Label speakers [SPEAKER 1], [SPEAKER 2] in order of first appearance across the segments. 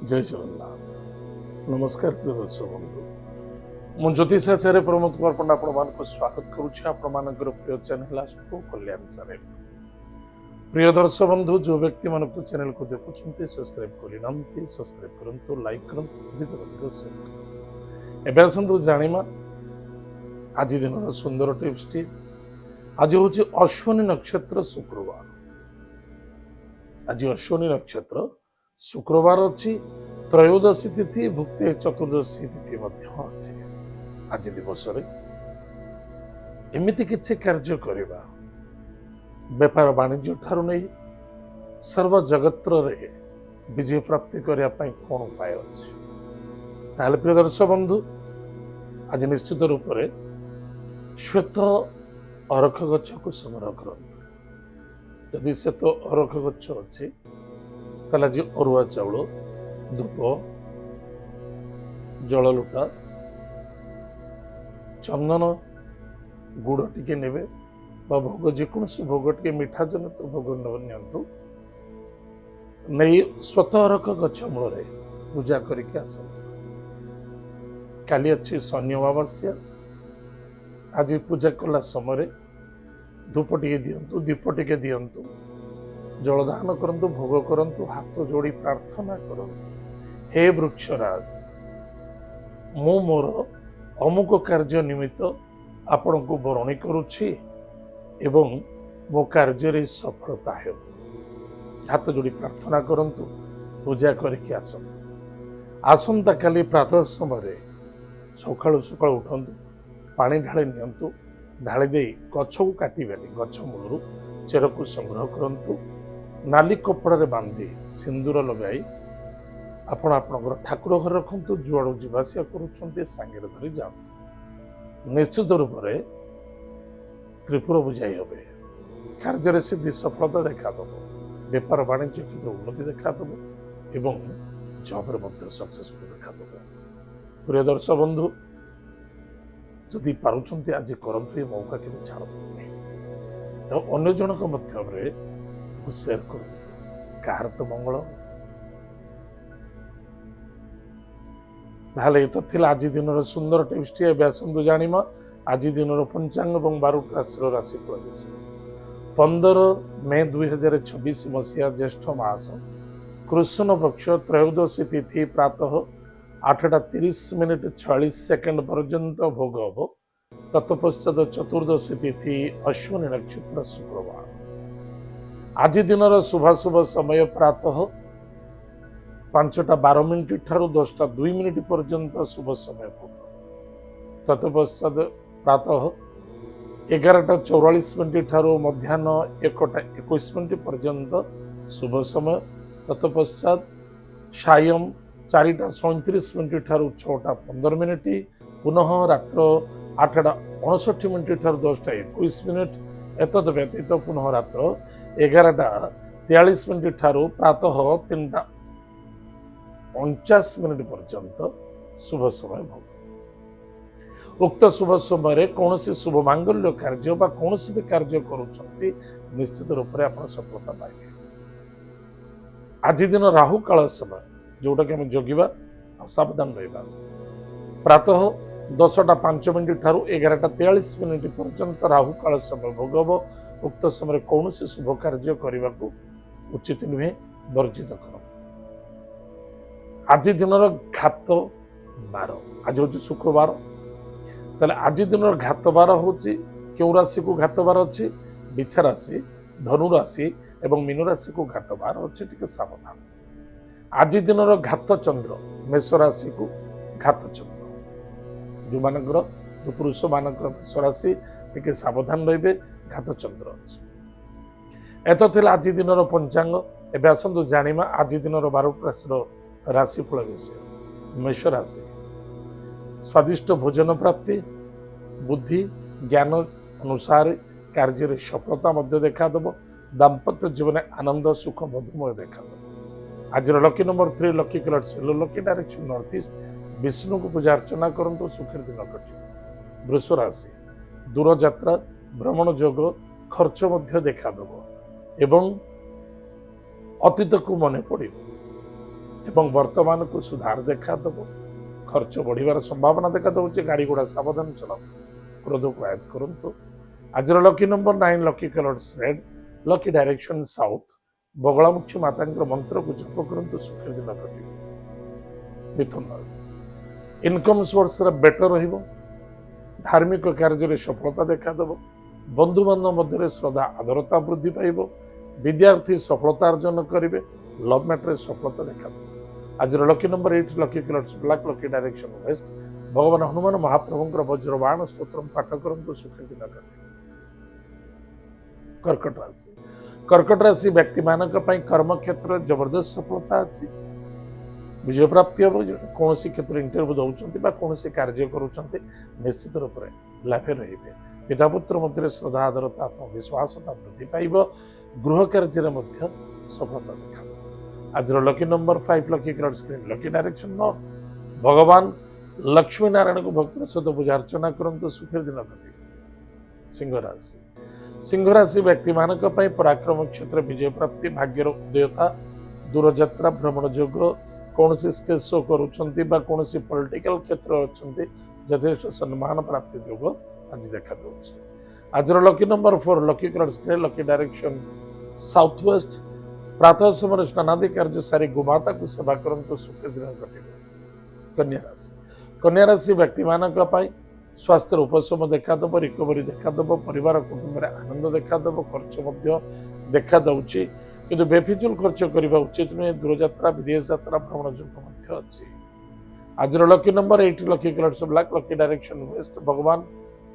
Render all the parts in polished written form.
[SPEAKER 1] जय जगन्नाथ। नमस्कार प्रिय दर्शक बंधु, ମୁଁ ଜ୍ୟୋତିଷାଚାର୍ଯ୍ୟ ପ୍ରମୋଦ କୁମାର ପଣ୍ଡା ଆପଣମାନଙ୍କୁ ସ୍ୱାଗତ କରୁଛି ଆପଣମାନଙ୍କର ପ୍ରିୟ ଚ୍ୟାନେଲ ଆଷ୍ଟ୍ରୋ କଲ୍ୟାଣ ଚ୍ୟାନେଲ। ପ୍ରିୟ ଦର୍ଶକ ବନ୍ଧୁ, ଯେଉଁ ବ୍ୟକ୍ତିମାନଙ୍କୁ ଚ୍ୟାନେଲକୁ ଦେଖୁଛନ୍ତି ସବସ୍କ୍ରାଇବ୍ କରିନାହାନ୍ତି ସବସ୍କ୍ରାଇବ୍ କରନ୍ତୁ, ଲାଇକ୍ କରନ୍ତୁ, ଅଧିକ ସେୟାର କରନ୍ତୁ। ଏବେ ଆସନ୍ତୁ ଜାଣିବା ଆଜି ଦିନର ସୁନ୍ଦର ଟିପ୍ସଟି। ଆଜି ହେଉଛି ଅଶ୍ୱିନୀ ନକ୍ଷତ୍ର ଶୁକ୍ରବାର। ଆଜି ଅଶ୍ୱିନୀ ନକ୍ଷତ୍ର ଶୁକ୍ରବାର ଅଛି, ତ୍ରୟୋଦଶୀ ତିଥି ଭୁକ୍ତି ଚତୁର୍ଦ୍ଦଶୀ ତିଥି ମଧ୍ୟ ଅଛି। ଆଜି ଦିବସରେ ଏମିତି କିଛି କାର୍ଯ୍ୟ କରିବା, ବେପାର ବାଣିଜ୍ୟ ଠାରୁ ନେଇ ସର୍ବ ଜଗତରେ ବିଜୟ ପ୍ରାପ୍ତି କରିବା ପାଇଁ କ'ଣ ଉପାୟ ଅଛି? ତାହେଲେ ପ୍ରିୟ ଦର୍ଶକ ବନ୍ଧୁ, ଆଜି ନିଶ୍ଚିତ ରୂପରେ ଶ୍ୱେତ ଅରଖ ଗଛକୁ ସଂଗ୍ରହ କରନ୍ତୁ। ଯଦି ଶ୍ୱେତ ଅରଖ ଗଛ ଅଛି ତାହେଲେ ଆଜି ଅରୁଆ ଚାଉଳ, ଧୂପ, ଜଳ ଲୁଟା, ଚନ୍ଦନ, ଗୁଡ଼ ଟିକେ ନେବେ ବା ଭୋଗ ଯେକୌଣସି ଭୋଗ ଟିକେ ମିଠା ଜନିତ ଭୋଗ ନିଅନ୍ତୁ। ନେଇ ଶ୍ୱେତ ଅରଖ ଗଛ ମୂଳରେ ପୂଜା କରିକି ଆସନ୍ତୁ। କାଲି ଅଛି ଶନି ଅମାବାସ୍ୟା। ଆଜି ପୂଜା କଲା ସମୟରେ ଧୂପ ଟିକେ ଦିଅନ୍ତୁ, ଦୀପ ଟିକେ ଦିଅନ୍ତୁ, ଜଳଦାନ କରନ୍ତୁ, ଭୋଗ କରନ୍ତୁ, ହାତ ଯୋଡ଼ି ପ୍ରାର୍ଥନା କରନ୍ତୁ, ହେ ବୃକ୍ଷରାଜ, ମୁଁ ମୋର ଅମୁକ କାର୍ଯ୍ୟ ନିମିତ୍ତ ଆପଣଙ୍କୁ ବରଣୀ କରୁଛି ଏବଂ ମୋ କାର୍ଯ୍ୟରେ ସଫଳତା ହେଉ। ହାତ ଯୋଡ଼ି ପ୍ରାର୍ଥନା କରନ୍ତୁ, ପୂଜା କରିକି ଆସନ୍ତୁ। ଆସନ୍ତାକାଲି ପ୍ରାତଃ ସମୟରେ ସକାଳୁ ସକାଳୁ ଉଠନ୍ତୁ, ପାଣି ଢାଳି ନିଅନ୍ତୁ, ଢାଳି ଦେଇ ଗଛକୁ କାଟିବେନି, ଗଛ ମୂଳରୁ ଚେରକୁ ସଂଗ୍ରହ କରନ୍ତୁ, ନାଲି କପଡ଼ାରେ ବାନ୍ଧି ସିନ୍ଦୁର ଲଗାଇ ଆପଣ ଆପଣଙ୍କର ଠାକୁର ଘରେ ରଖନ୍ତୁ। ଯୁଆଡ଼ୁ ଯିବା ଆସିବା କରୁଛନ୍ତି ସାଙ୍ଗରେ ଧରି ଯାଆନ୍ତୁ। ନିଶ୍ଚିତ ରୂପରେ ତ୍ରିପୁର ବୁଝାଇ ହେବେ, କାର୍ଯ୍ୟରେ ସିଦ୍ଧି ସଫଳତା ଦେଖାଦେବ, ବେପାର ବାଣିଜ୍ୟ କ୍ଷେତ୍ରରେ ଉନ୍ନତି ଦେଖାଦେବ ଏବଂ ଜବରେ ମଧ୍ୟ ସକ୍ସେସଫୁଲ ଦେଖାଦେବ। ପ୍ରିୟ ଦର୍ଶକ ବନ୍ଧୁ, ଯଦି ପାରୁଛନ୍ତି ଆଜି କରନ୍ତୁ, ଏ ମୌକା କେବେ ଛାଡ଼ନ୍ତୁ ନାହିଁ। ଆଉ ଅନ୍ୟ ଜଣଙ୍କ ମଧ୍ୟରେ ସେୟାର କରନ୍ତୁ, କାହାର ତ ମଙ୍ଗଳ। ତାହେଲେ ଏ ତ ଥିଲା ଆଜି ଦିନର ସୁନ୍ଦର ଟିପ୍ସଟି। ଏବେ ଆସନ୍ତୁ ଜାଣିବା ଆଜି ଦିନର ପଞ୍ଚାଙ୍ଗ ଏବଂ 12ଟି ରାଶିର ରାଶିଫଳ ବିଷୟରେ। 15 ମେ 2026 ମସିହା ଜ୍ୟେଷ୍ଠ ମାସ କୃଷ୍ଣ ପକ୍ଷ ତ୍ରୟୋଦଶୀ ତିଥି ପ୍ରାତଃ 8:30 ପର୍ଯ୍ୟନ୍ତ ଭୋଗ ହେବ। ତତ୍ପଶ୍ଚାତ ଚତୁର୍ଦ୍ଦଶୀ ତିଥି ଅଶ୍ୱିନୀ ନକ୍ଷତ୍ର ଶୁକ୍ରବାର। ଆଜି ଦିନର ଶୁଭାଶୁଭ ସମୟ ପ୍ରାତଃ 5:12 ଠାରୁ 10:02 ପର୍ଯ୍ୟନ୍ତ ଶୁଭ ସମୟ ଭୋଗ। ତତ୍ପଶ୍ଚାତ ପ୍ରାତଃ 11:44 ଠାରୁ ମଧ୍ୟାହ୍ନ 1:21 ପର୍ଯ୍ୟନ୍ତ ଶୁଭ ସମୟ। ତତ୍ପଶ୍ଚାତ ସାୟଂ 4:37 ଠାରୁ 6:15, ପୁନଃ ରାତ୍ର 8:59 ଠାରୁ 10:21। ଏତଦ୍ ବ୍ୟତୀତ ପୁନଃ ରାତ୍ର 11:43 ଠାରୁ ପ୍ରାତଃ 3:49 ପର୍ଯ୍ୟନ୍ତ ଶୁଭ ସମୟ ଭୋଗ। ଉକ୍ତ ଶୁଭ ସମୟରେ କୌଣସି ଶୁଭ ମାଙ୍ଗଲ୍ୟ କାର୍ଯ୍ୟ ବା କୌଣସି ବି କାର୍ଯ୍ୟ କରୁଛନ୍ତି ନିଶ୍ଚିତ ରୂପରେ ଆପଣ ସଫଳତା ପାଇବେ। ଆଜି ଦିନ ରାହୁ କାଳ ସମୟ, ଯୋଉଟାକି ଆମେ ଜଗିବା ଆଉ ସାବଧାନ ରହିବା। ପ୍ରାତଃ 10:05 ଠାରୁ 11:43 ପର୍ଯ୍ୟନ୍ତ ରାହୁ କାଳ ସମୟ ଭୋଗ ହେବ। ଉକ୍ତ ସମୟରେ କୌଣସି ଶୁଭ କାର୍ଯ୍ୟ କରିବାକୁ ଉଚିତ ନୁହେଁ, ବର୍ଜିତ କର। ଆଜି ଦିନର ଘାତ ବାର, ଆଜି ହଉଛି ଶୁକ୍ରବାର। ତାହେଲେ ଆଜି ଦିନର ଘାତ ବାର ହଉଛି, କେଉଁ ରାଶିକୁ ଘାତ ବାର ଅଛି? ବିଛା ରାଶି, ଧନୁ ରାଶି ଏବଂ ମୀନ ରାଶିକୁ ଘାତ ବାର ଅଛି, ଟିକେ ସାବଧାନ। ଆଜି ଦିନର ଘାତ ଚନ୍ଦ୍ର, ମେଷ ରାଶିକୁ ଘାତ ଚନ୍ଦ୍ର। ଯୋଉ ପୁରୁଷ ମାନଙ୍କର ମେଷ ରାଶି, ଟିକେ ସାବଧାନ ରହିବେ, ଘାତ ଚନ୍ଦ୍ର ଅଛି। ଏତ ଥିଲା ଆଜି ଦିନର ପଞ୍ଚାଙ୍ଗ। ଏବେ ଆସନ୍ତୁ ଜାଣିବା ଆଜି ଦିନର 12ଟି ରାଶିର ରାଶିଫଳ ବିଷୟ। ମେଷ ରାଶି, ସ୍ୱାଦିଷ୍ଟ ଭୋଜନ ପ୍ରାପ୍ତି, ବୁଦ୍ଧି ଜ୍ଞାନ ଅନୁସାରେ କାର୍ଯ୍ୟରେ ସଫଳତା ମଧ୍ୟ ଦେଖାଦେବ। ଦାମ୍ପତ୍ୟ ଜୀବନରେ ଆନନ୍ଦ ସୁଖ ମଧୁମୟ ଦେଖାଦେବ। ଆଜିର lucky number 3, lucky colour silver, lucky direction north east. ବିଷ୍ଣୁଙ୍କୁ ପୂଜା ଅର୍ଚ୍ଚନା କରନ୍ତୁ, ସୁଖରେ ଦିନ କଟିବ। ବୃଷ ରାଶି, ଦୂରଯାତ୍ରା ଭ୍ରମଣ ଯୋଗ, ଖର୍ଚ୍ଚ ମଧ୍ୟ ଦେଖାଦେବ ଏବଂ ଅତୀତକୁ ମନେ ପଡ଼ିବ। ଏବଂ ବର୍ତ୍ତମାନକୁ ସୁଧାର ଦେଖାଦେବ। ଖର୍ଚ୍ଚ ବଢ଼ିବାର ସମ୍ଭାବନା ଦେଖାଦେଉଛି। ଗାଡ଼ି ଘୋଡ଼ା ସାବଧାନ ଚଲାନ୍ତୁ, କ୍ରୋଧକୁ ଆୟତ୍ତ କରନ୍ତୁ। ଆଜିର lucky number 9, lucky colours red, lucky direction south. Baglamukhi ମାତାଙ୍କର ମନ୍ତ୍ରକୁ ଜପ କରନ୍ତୁ, ସୁଖୀ ଦିନ କଟିବ। ମିଥୁନ ରାଶି, ଇନକମ୍ ସୋର୍ସର ବେଟର ରହିବ। ଧାର୍ମିକ କାର୍ଯ୍ୟରେ ସଫଳତା ଦେଖାଦେବ। ବନ୍ଧୁବାନ୍ଧବ ମଧ୍ୟରେ ଶ୍ରଦ୍ଧା ଆଦରତା ବୃଦ୍ଧି ପାଇବ। ବିଦ୍ୟାର୍ଥୀ ସଫଳତା ଅର୍ଜନ କରିବେ। ଲଭ୍ ମ୍ୟାଟରରେ ସଫଳତା ଦେଖାଦେବ। ଆଜିର lucky number 8, lucky colours black, lucky direction west. ଭଗବାନ ହନୁମାନ ମହାପ୍ରଭୁଙ୍କର ବଜ୍ରବାଣ ସ୍ତୋତ୍ର ପାଠ କରନ୍ତୁ, ସୁଖୀ ଦିନ କଟିବ। କର୍କଟ ରାଶି, କର୍କଟ ରାଶି ବ୍ୟକ୍ତିମାନଙ୍କ ପାଇଁ କର୍ମକ୍ଷେତ୍ରରେ ଜବରଦସ୍ତ ସଫଳତା ଅଛି। ବିଜୟ ପ୍ରାପ୍ତି ହେବ। କୌଣସି କ୍ଷେତ୍ରରେ ଇଣ୍ଟରଭ୍ୟୁ ଦେଉଛନ୍ତି ବା କୌଣସି କାର୍ଯ୍ୟ କରୁଛନ୍ତି, ନିଶ୍ଚିତ ରୂପରେ ଲାଭେ ରହିବେ। ପିତାପୁତ୍ର ମଧ୍ୟରେ ଶ୍ରଦ୍ଧା ଆଦରତା ଆତ୍ମବିଶ୍ୱାସତା ବୃଦ୍ଧି ପାଇବ। ଗୃହ କାର୍ଯ୍ୟରେ ମଧ୍ୟ ସଫଳତା ଦେଖାଦେବ। ଆଜିର lucky number 5, lucky colours green, lucky direction north. ଭଗବାନ ଲକ୍ଷ୍ମୀ ନାରାୟଣଙ୍କୁ ଭକ୍ତିର ସହିତ ପୂଜା ଅର୍ଚ୍ଚନା କରନ୍ତୁ, ସୁଖୀ ଦିନ କଟିବ। ସିଂହ ରାଶି, ସିଂହ ରାଶି ବ୍ୟକ୍ତିମାନଙ୍କ ପାଇଁ ପରାକ୍ରମ କ୍ଷେତ୍ରରେ ବିଜୟ ପ୍ରାପ୍ତି, ଭାଗ୍ୟର ଉଦୟତା, ଦୂରଯାତ୍ରା ଭ୍ରମଣ ଯୋଗ, କୌଣସି ଷ୍ଟେଜ୍ ଶୋ କରୁଛନ୍ତି ବା କୌଣସି ପଲିଟିକାଲ କ୍ଷେତ୍ରରେ ଅଛନ୍ତି, ଯଥେଷ୍ଟ ସମ୍ମାନ ପ୍ରାପ୍ତି ଯୋଗ ଆଜି ଦେଖାଦେଉଛି। ଆଜିର lucky number 4, lucky colours grey, lucky direction south west. ପ୍ରାତଃ ସମୟରେ ସ୍ନାନାଦି କାର୍ଯ୍ୟ ସାରି ଗୋମାତାକୁ ସେବା କରନ୍ତୁ, ସୁଖୀ ଦିନ କଟିବ। କନ୍ୟା ରାଶି, କନ୍ୟା ରାଶି ବ୍ୟକ୍ତିମାନଙ୍କ ପାଇଁ ସ୍ୱାସ୍ଥ୍ୟର ଉପଶମ ଦେଖାଦେବ, ରିକଭରି ଦେଖାଦେବ। ପରିବାର କୁଟୁମ୍ବରେ ଆନନ୍ଦ ଦେଖାଦେବ। ଖର୍ଚ୍ଚ ମଧ୍ୟ ଦେଖାଦେଉଛି, କିନ୍ତୁ ବେଫିଜୁଲ ଖର୍ଚ୍ଚ କରିବା ଉଚିତ ନୁହେଁ। ଦୂରଯାତ୍ରା, ବିଦେଶ ଯାତ୍ରା, ଭ୍ରମଣ ଯୋଗ ମଧ୍ୟ ଅଛି। ଆଜିର lucky number 8, lucky colours black, lucky direction west. ଭଗବାନ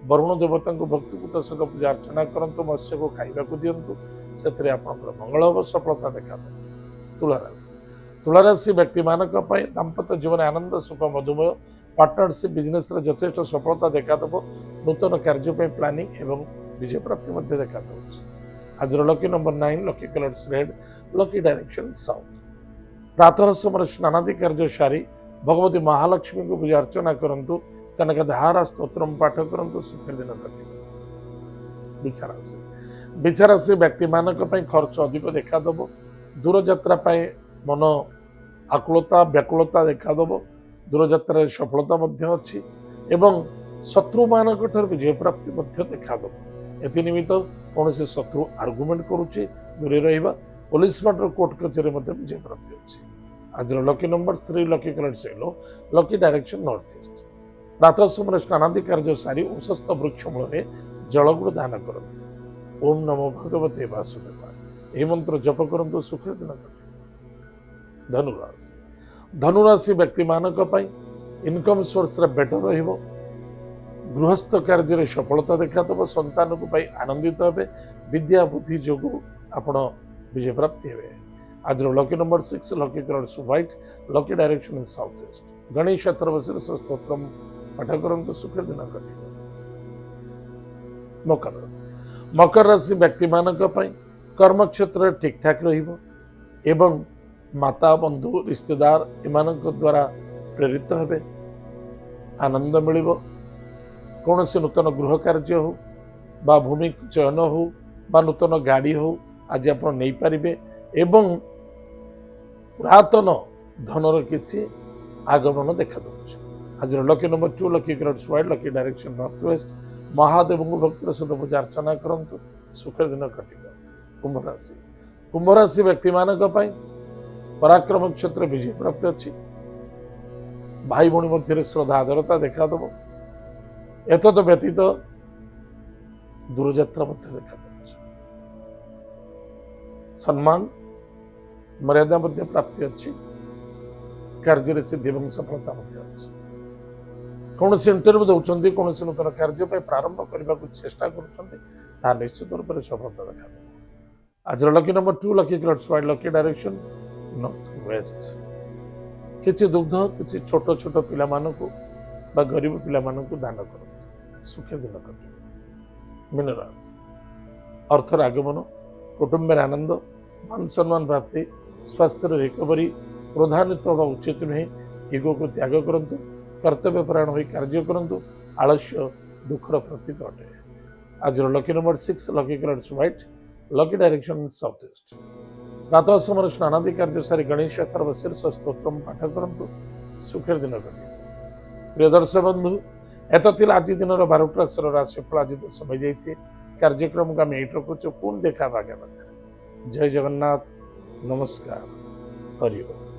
[SPEAKER 1] ବରୁଣ ଦେବତାଙ୍କୁ ଭକ୍ତିପୂତ ସହିତ ପୂଜା ଅର୍ଚ୍ଚନା କରନ୍ତୁ, ମତ୍ସ୍ୟକୁ ଖାଇବାକୁ ଦିଅନ୍ତୁ, ସେଥିରେ ଆପଣଙ୍କର ମଙ୍ଗଳ ହେବ, ସଫଳତା ଦେଖାଦେବ। ତୁଳା ରାଶି, ତୁଳା ରାଶି ବ୍ୟକ୍ତିମାନଙ୍କ ପାଇଁ ଦାମ୍ପତ୍ୟ ଜୀବନ ଆନନ୍ଦ ସୁଖ ମଧୁମୟ। ପାର୍ଟନରସିପ୍ ବିଜନେସରେ ଯଥେଷ୍ଟ ସଫଳତା ଦେଖାଦେବ। ନୂତନ କାର୍ଯ୍ୟ ପାଇଁ ପ୍ଲାନିଂ ଏବଂ ବିଜୟ ପ୍ରାପ୍ତି ମଧ୍ୟ ଦେଖାଦେଉଛି। ଆଜିର lucky number 9, lucky colours red, lucky direction south. ପ୍ରାତଃ ସମୟରେ ସ୍ନାନାଦି କାର୍ଯ୍ୟ ସାରି ଭଗବତୀ ମହାଲକ୍ଷ୍ମୀଙ୍କୁ ପୂଜା ଅର୍ଚ୍ଚନା କରନ୍ତୁ, କନକଧାରା ସ୍ତୋତ୍ର ପାଠ କରନ୍ତୁ, ସୁଖୀ ଦିନ କଟିବ। ବିଛା ରାଶି, ବିଛା ରାଶି ବ୍ୟକ୍ତିମାନଙ୍କ ପାଇଁ ଖର୍ଚ୍ଚ ଅଧିକ ଦେଖାଦେବ। ଦୂରଯାତ୍ରା ପାଇଁ ମନ ଆକୁଳତା ବ୍ୟାକୁଳତା ଦେଖାଦେବ। ଦୂରଯାତ୍ରାରେ ସଫଳତା ମଧ୍ୟ ଅଛି ଏବଂ ଶତ୍ରୁମାନଙ୍କ ଠାରୁ ବିଜୟ ପ୍ରାପ୍ତି ମଧ୍ୟ ଦେଖାଦେବ। ଏଥିନିମିତ୍ତ କୌଣସି ଶତ୍ରୁ ଆର୍ଗୁମେଣ୍ଟ କରୁଛି, ଦୂରେଇ ରହିବା। ପୋଲିସ ମାଟର କୋର୍ଟ କଚେରୀ ମଧ୍ୟ ବିଜୟ ପ୍ରାପ୍ତି ଅଛି। ଆଜିର lucky number 3, lucky colours yellow, lucky direction north east. ପ୍ରାତଃ ସମୟରେ ସ୍ନାନାଦି କାର୍ଯ୍ୟ ସାରି ଉଶସ୍ତ ବୃକ୍ଷ ମୂଳରେ ଜଳଗୁଡ଼ ଦାନ କରନ୍ତୁ। ଓಂ ନମୋ ଭଗବତେ ବାସୁଦେବାୟ, ଏହି ମନ୍ତ୍ର ଜପ କରନ୍ତୁ, ସୁଖୀ ଦିନ କଟିବ। ଧନୁରାଶି, ଧନୁରାଶି ବ୍ୟକ୍ତିମାନଙ୍କ ପାଇଁ ଇନକମ୍ ସୋର୍ସରେ ବେଟର ରହିବ। ଗୃହସ୍ଥ କାର୍ଯ୍ୟରେ ସଫଳତା ଦେଖାଦେବ। ସନ୍ତାନକୁ ପାଇ ଆନନ୍ଦିତ ହେବେ। ବିଦ୍ୟା ବୁଦ୍ଧି ଯୋଗୁଁ ଆପଣ ବିଜୟ ପ୍ରାପ୍ତି ହେବେ। ଆଜିର lucky number 6, lucky colours white, lucky direction south east. Ganesh Chaturthi ସ୍ତୋତ୍ର ପାଠ କରନ୍ତୁ, ସୁଖୀ ଦିନ କଟିବ। ମକର ରାଶି, ମକର ରାଶି ବ୍ୟକ୍ତିମାନଙ୍କ ପାଇଁ କର୍ମକ୍ଷେତ୍ରରେ ଠିକଠାକ ରହିବ ଏବଂ ମାତା ବନ୍ଧୁ ରିଶ୍ତେଦାର ଏମାନଙ୍କ ଦ୍ୱାରା ପ୍ରେରିତ ହେବେ। ଆନନ୍ଦ ମିଳିବ। କୌଣସି ନୂତନ ଗୃହ କାର୍ଯ୍ୟ ହେଉ ବା ଭୂମି ଚୟନ ହେଉ ବା ନୂତନ ଗାଡ଼ି ହେଉ ଆଜି ଆପଣ ନେଇପାରିବେ ଏବଂ ପୁରାତନ ଧନର କିଛି ଆଗମନ ଦେଖାଦେଉଛି। ଆଜିର lucky number 2, lucky colours white, lucky direction north west. ମହାଦେବଙ୍କୁ ଭକ୍ତିର ସହିତ ପୂଜା ଅର୍ଚ୍ଚନା କରନ୍ତୁ, ସୁଖୀ ଦିନ କଟିବ। କୁମ୍ଭ ରାଶି, କୁମ୍ଭ ରାଶି ବ୍ୟକ୍ତିମାନଙ୍କ ପାଇଁ ପରାକ୍ରମ କ୍ଷେତ୍ରରେ ବିଜୟ ପ୍ରାପ୍ତି ଅଛି। ଭାଇ ଭଉଣୀ ମଧ୍ୟରେ ଶ୍ରଦ୍ଧା ଆଦରତା ଦେଖାଦେବ। ଏତଦ ବ୍ୟତୀତ ଦୂରଯାତ୍ରା ମଧ୍ୟ ଦେଖାଦେଉଛି। ସମ୍ମାନ ମର୍ଯ୍ୟାଦା ମଧ୍ୟ ପ୍ରାପ୍ତି ଅଛି। କାର୍ଯ୍ୟରେ ସିଦ୍ଧି ଏବଂ ସଫଳତା ମଧ୍ୟ ଅଛି। କୌଣସି ଇଣ୍ଟରଭ୍ୟୁ ଦେଉଛନ୍ତି, କୌଣସି ନୂତନ କାର୍ଯ୍ୟ ପାଇଁ ପ୍ରାରମ୍ଭ କରିବାକୁ ଚେଷ୍ଟା କରୁଛନ୍ତି, ତାହା ନିଶ୍ଚିତ ରୂପରେ ସଫଳତା ଦେଖାଦେବ। ଆଜିର lucky number 2, lucky colours white, lucky direction north west. କିଛି ଦୁଗ୍ଧ କିଛି ଛୋଟ ଛୋଟ ପିଲାମାନଙ୍କୁ ବା ଗରିବ ପିଲାମାନଙ୍କୁ ଦାନ କରନ୍ତୁ, ସୁଖୀ ଦିନ କଟିବ। ମୀନ ରାଶି, ଅର୍ଥର ଆଗମନ, କୁଟୁମ୍ବରେ ଆନନ୍ଦ, ମାନ ସମ୍ମାନ ପ୍ରାପ୍ତି, ସ୍ୱାସ୍ଥ୍ୟର ରିକଭରି। କ୍ରୋଧାନ୍ୱିତ ହେବା ଉଚିତ ନୁହେଁ। ଇଗୋକୁ ତ୍ୟାଗ କରନ୍ତୁ। କର୍ତ୍ତବ୍ୟ ପରାୟଣ ହୋଇ କାର୍ଯ୍ୟ କରନ୍ତୁ। ଆଳସ୍ୟ ଦୁଃଖର ପ୍ରତୀକ ଅଟେ। ଆଜିର lucky number 6, lucky colours white, lucky direction south east. प्रातः समय स्नानादि कार्य सारी गणेश अथर्वशीर्ष स्तोत्र पाठ करूँ सुखर दिन करिए। प्रिय दर्शक बंधु एत आज दिन 12टा राशिफल आज तो समय जाइए कार्यक्रम को आम ये रखुचु पुणी देखा आगामी जय जगन्नाथ नमस्कार हरि ओम।